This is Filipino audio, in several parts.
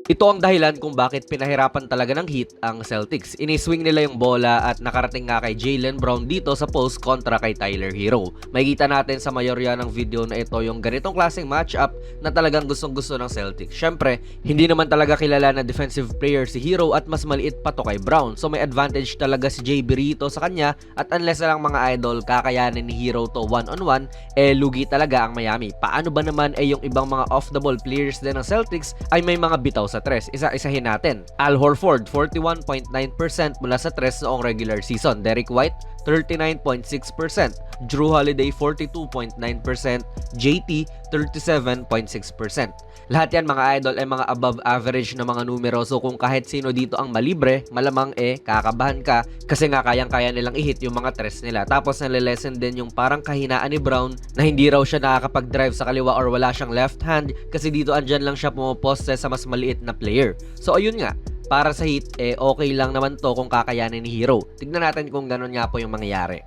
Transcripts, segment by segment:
Ito ang dahilan kung bakit pinahirapan talaga ng Heat ang Celtics. Iniswing nila yung bola at nakarating nga kay Jaylen Brown dito sa post kontra kay Tyler Hero. Makikita natin sa mayorya ng video na ito yung ganitong klaseng matchup na talagang gustong-gusto ng Celtics. Syempre, hindi naman talaga kilala na defensive player si Hero at mas maliit pa to kay Brown. So may advantage talaga si JB rito sa kanya at unless na lang mga idol kakayanin ni Hero to one-on-one, lugi talaga ang Miami. Paano ba naman yung ibang mga off-the-ball players din ng Celtics ay may mga bitaw sa tres. Isa-isahin natin. Al Horford, 41.9% mula sa tres noong regular season. Derrick White, 39.6%. Jrue Holiday, 42.9%. JT, 37.6%. Lahat yan mga idol ay mga above average na mga numero. So kung kahit sino dito ang malibre, malamang kakabahan ka kasi nga kayang-kaya nilang i-hit yung mga tres nila. Tapos nalilesen din yung parang kahinaan ni Brown na hindi raw siya nakakapag-drive sa kaliwa or wala siyang left hand kasi dito andyan lang siya pumoposte sa mas maliit na player. So ayun nga, para sa Heat, okay lang naman to kung kakayanin ni Hero. Tignan natin kung ganun nga po yung mangyayari.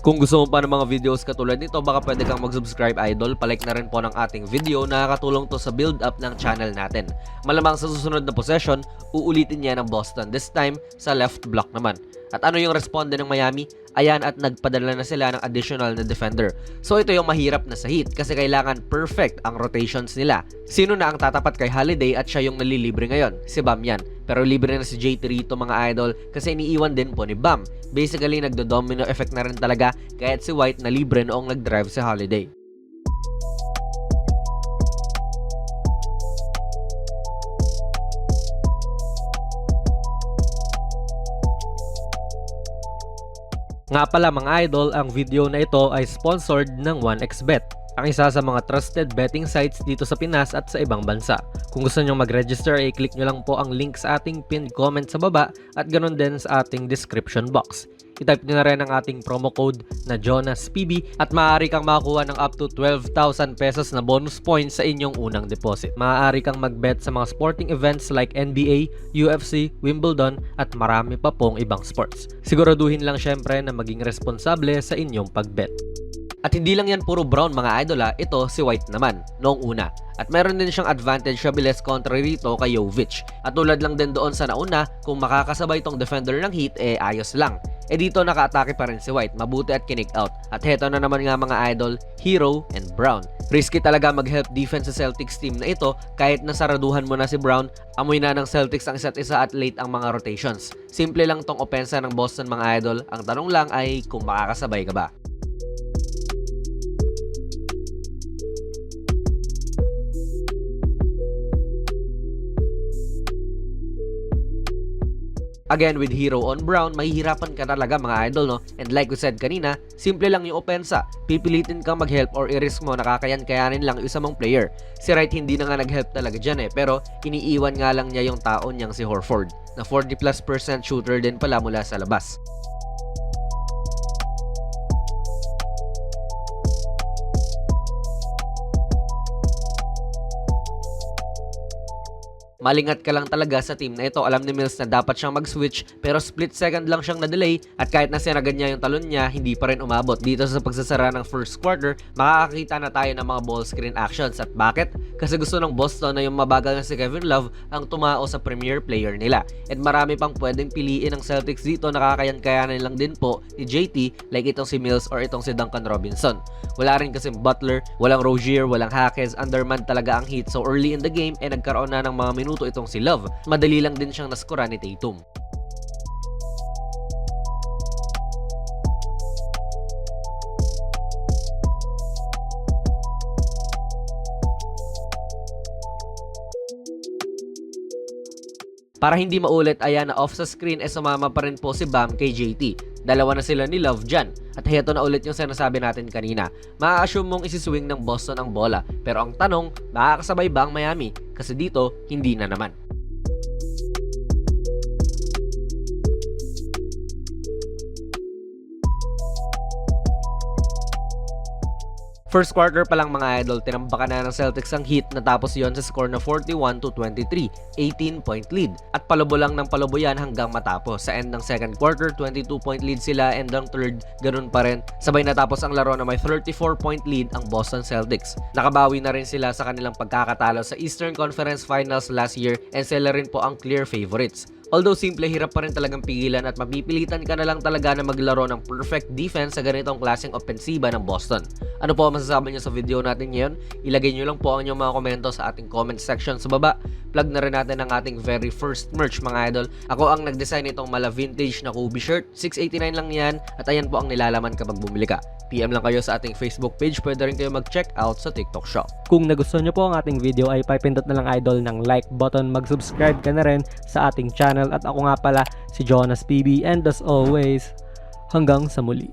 Kung gusto mo pa ng mga videos katulad nito, baka pwede kang mag-subscribe idol. Palike na rin po ng ating video. Nakakatulong to sa build up ng channel natin. Malamang sa susunod na possession, uulitin niya ng Boston. This time, sa left block naman. At ano yung responde ng Miami? Ayan, at nagpadala na sila ng additional na defender. So ito yung mahirap na sa Heat kasi kailangan perfect ang rotations nila. Sino na ang tatapat kay Holiday at siya yung nalilibre ngayon? Si Bam yan. Pero libre na si JT rito mga idol kasi iniiwan din po ni Bam. Basically nagdo-domino effect na rin talaga kahit si White na libre noong nag-drive si Holiday. Nga pala mga idol, ang video na ito ay sponsored ng 1xBet, ang isa sa mga trusted betting sites dito sa Pinas at sa ibang bansa. Kung gusto nyo mag-register, i-click nyo lang po ang link sa ating pinned comment sa baba at ganun din sa ating description box. I-type nyo na rin ang ating promo code na JONASPB at maaari kang makakuha ng up to 12,000 pesos na bonus points sa inyong unang deposit. Maaari kang mag-bet sa mga sporting events like NBA, UFC, Wimbledon at marami pa pong ibang sports. Siguraduhin lang syempre na maging responsable sa inyong pag-bet. At hindi lang yan puro Brown mga idol ito si White naman, noong una. At meron din siyang advantage siya bilis kontra rito kay Jovic. At tulad lang din doon sa nauna, kung makakasabay tong defender ng Heat, ayos lang. Dito naka-atake pa rin si White, mabuti at kinik out. At heto na naman nga mga idol, Hero and Brown. Risky talaga mag-help defense sa Celtics team na ito, kahit nasaraduhan mo na si Brown, amoy na ng Celtics ang isa't isa at late ang mga rotations. Simple lang tong opensa ng Boston mga idol, ang tanong lang ay kung makakasabay ka ba. Again, with Hero on Brown, mahihirapan ka talaga mga idol, no? And like we said kanina, simple lang yung opensa. Pipilitin kang mag-help or i-risk mo na kakayanin lang yung isa mong player. Si Wright hindi na nga nag-help talaga dyan pero iniiwan nga lang niya yung taon niyang si Horford, na 40+% shooter din pala mula sa labas. Malingat ka lang talaga sa team na ito. Alam ni Mills na dapat siyang mag-switch pero split second lang siyang na-delay at kahit na sinagad niya yung talon niya, hindi pa rin umabot. Dito sa pagsasara ng first quarter, makakakita na tayo ng mga ball screen actions. At bakit? Kasi gusto ng Boston na yung mabagal na si Kevin Love ang tumao sa premier player nila. And marami pang pwedeng piliin ng Celtics dito na kakayan-kayanin lang din po ni JT like itong si Mills or itong si Duncan Robinson. Wala rin kasi Butler, walang Rozier, walang Hackes, underman talaga ang Heat. So early in the game, nagkaroon na ng mga minuto itong si Love. Madali lang din siyang naskura ni Tatum. Para hindi maulit, ayan na off sa screen sumama pa rin po si Bam kay JT. Dalawa na sila ni Love dyan. At heto na ulit yung sinasabi natin kanina. Maa-assume mong isiswing ng Boston ang bola. Pero ang tanong, makakasabay ba ang Miami? Kasi dito, hindi na naman. First quarter pa lang mga idol, tinambakan na ng Celtics ang Heat, natapos yon sa score na 41-23, 18-point lead. At palubo lang ng palubo yan hanggang matapos. Sa end ng second quarter, 22-point lead sila, and ang third, ganun pa rin. Sabay natapos ang laro na may 34-point lead ang Boston Celtics. Nakabawi na rin sila sa kanilang pagkakatalo sa Eastern Conference Finals last year, and sila rin po ang clear favorites. Although simple, hirap pa rin talagang pigilan at mapipilitan ka na lang talaga na maglaro ng perfect defense sa ganitong klaseng opensiba ng Boston. Ano po ang masasabi nyo sa video natin ngayon? Ilagay nyo lang po ang inyong mga komento sa ating comment section sa baba. Plug na rin natin ang ating very first merch mga idol. Ako ang nag-design itong mala vintage na Kobe shirt. $6.89 lang yan at ayan po ang nilalaman kapag bumili ka. PM lang kayo sa ating Facebook page, pwede rin kayo mag-check out sa TikTok shop. Kung nagustuhan nyo po ang ating video ay pipindot na lang idol ng like button, mag-subscribe ka na rin sa ating channel at ako nga pala si Jonas PB, and as always, hanggang sa muli.